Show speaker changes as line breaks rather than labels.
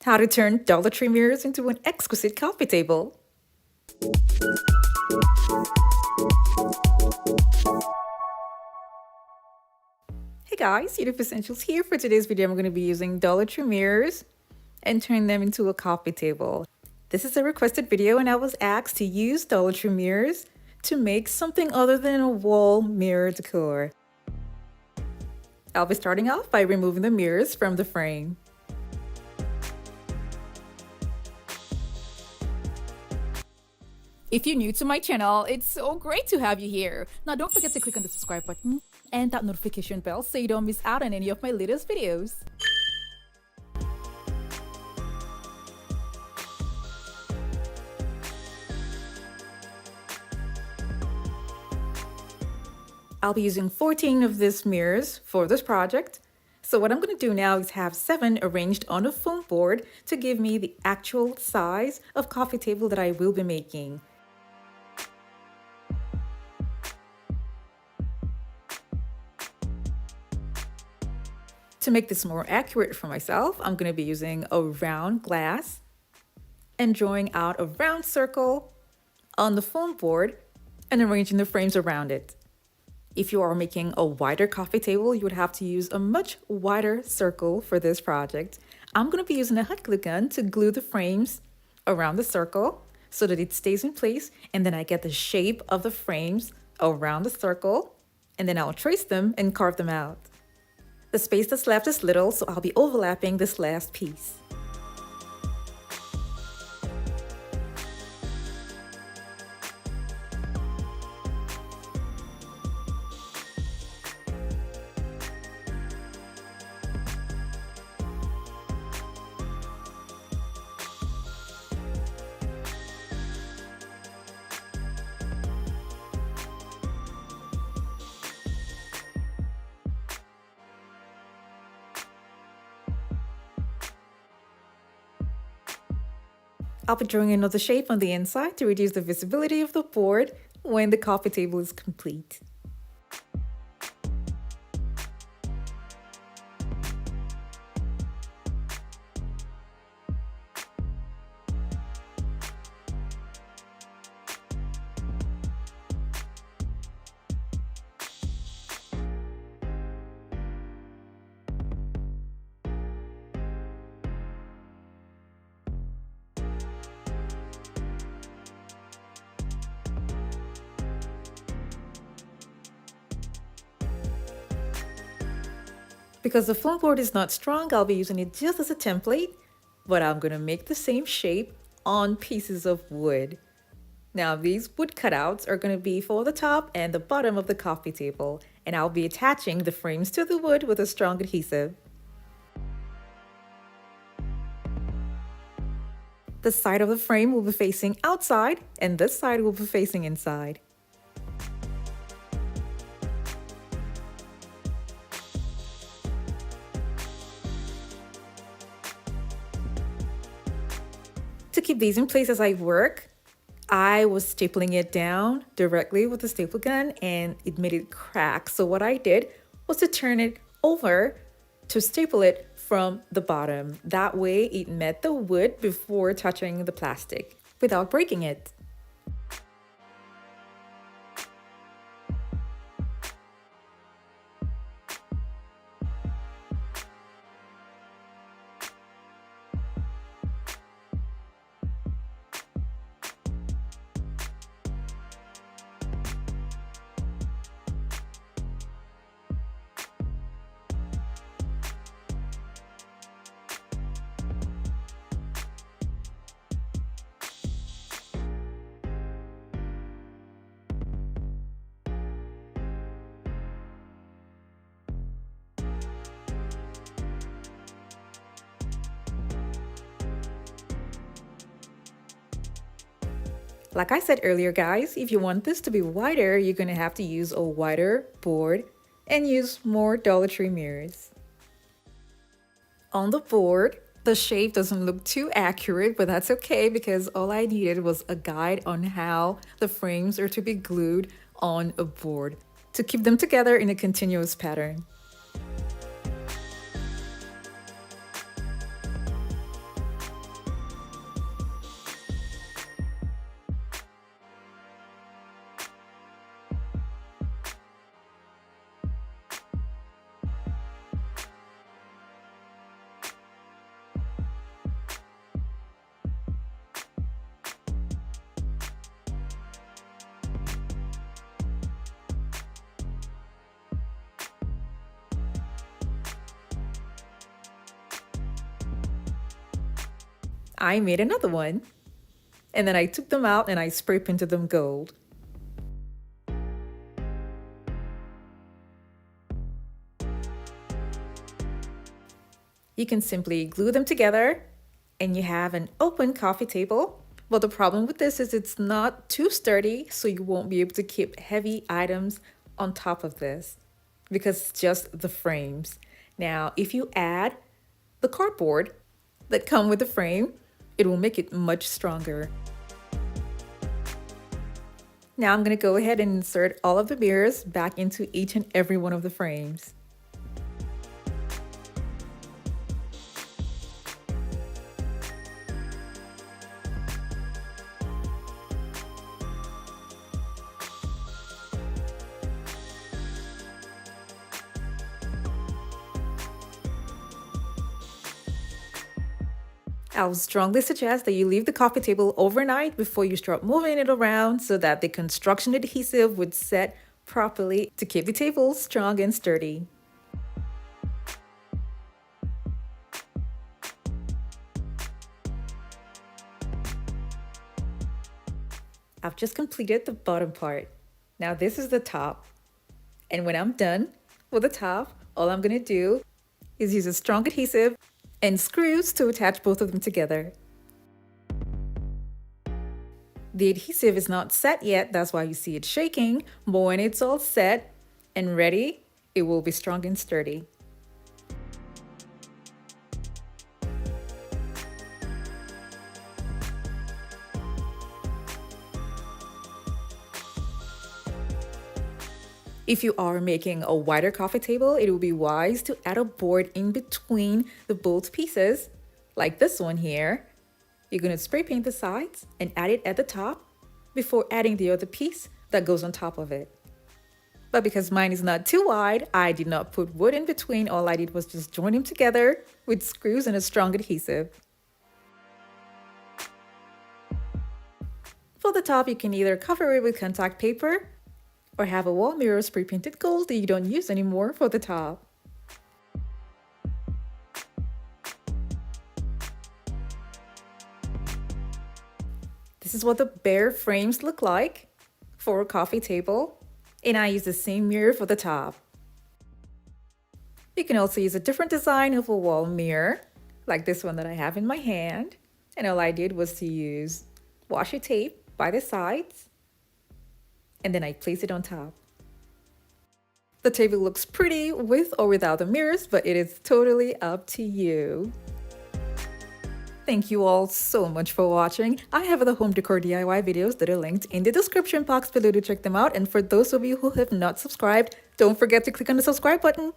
How to turn Dollar Tree mirrors into an exquisite coffee table. Hey guys, Uniqueness Essentials here. For today's video, I'm going to be using Dollar Tree mirrors and turn them into a coffee table. This is a requested video and I was asked to use Dollar Tree mirrors to make something other than a wall mirror decor. I'll be starting off by removing the mirrors from the frame. If you're new to my channel, it's so great to have you here. Now don't forget to click on the subscribe button and that notification bell so you don't miss out on any of my latest videos. I'll be using 14 of these mirrors for this project. So what I'm going to do now is have 7 arranged on a foam board to give me the actual size of coffee table that I will be making. To make this more accurate for myself, I'm going to be using a round glass and drawing out a round circle on the foam board and arranging the frames around it. If you are making a wider coffee table, you would have to use a much wider circle for this project. I'm going to be using a hot glue gun to glue the frames around the circle so that it stays in place, and then I get the shape of the frames around the circle, and then I'll trace them and carve them out. The space that's left is little, so I'll be overlapping this last piece. I'll be drawing another shape on the inside to reduce the visibility of the board when the coffee table is complete. Because the foam board is not strong, I'll be using it just as a template, but I'm going to make the same shape on pieces of wood. Now these wood cutouts are going to be for the top and the bottom of the coffee table, and I'll be attaching the frames to the wood with a strong adhesive. The side of the frame will be facing outside and this side will be facing inside. To keep these in place as I work, I was stapling it down directly with the staple gun and it made it crack. So what I did was to turn it over to staple it from the bottom. That way it met the wood before touching the plastic without breaking it. Like I said earlier, guys, if you want this to be wider, you're going to have to use a wider board and use more Dollar Tree mirrors. On the board, the shape doesn't look too accurate, but that's okay because all I needed was a guide on how the frames are to be glued on a board to keep them together in a continuous pattern. I made another one. And then I took them out and I spray painted them gold. You can simply glue them together and you have an open coffee table. But the problem with this is it's not too sturdy, so you won't be able to keep heavy items on top of this because it's just the frames. Now, if you add the cardboard that come with the frame, it will make it much stronger. Now I'm going to go ahead and insert all of the mirrors back into each and every one of the frames. I would strongly suggest that you leave the coffee table overnight before you start moving it around so that the construction adhesive would set properly to keep the table strong and sturdy. I've just completed the bottom part. Now this is the top. And when I'm done with the top, all I'm going to do is use a strong adhesive and screws to attach both of them together. The adhesive is not set yet, that's why you see it shaking, but when it's all set and ready, it will be strong and sturdy. If you are making a wider coffee table, it will be wise to add a board in between the both pieces, like this one here. You're going to spray paint the sides and add it at the top before adding the other piece that goes on top of it. But because mine is not too wide, I did not put wood in between. All I did was just join them together with screws and a strong adhesive. For the top, you can either cover it with contact paper or have a wall mirror spray painted gold that you don't use anymore for the top. This is what the bare frames look like for a coffee table, and I use the same mirror for the top. You can also use a different design of a wall mirror, like this one that I have in my hand, and all I did was to use washi tape by the sides, and then I place it on top. The table looks pretty with or without the mirrors, but it is totally up to you. Thank you all so much for watching. I have other home decor DIY videos that are linked in the description box below to check them out. And for those of you who have not subscribed, don't forget to click on the subscribe button.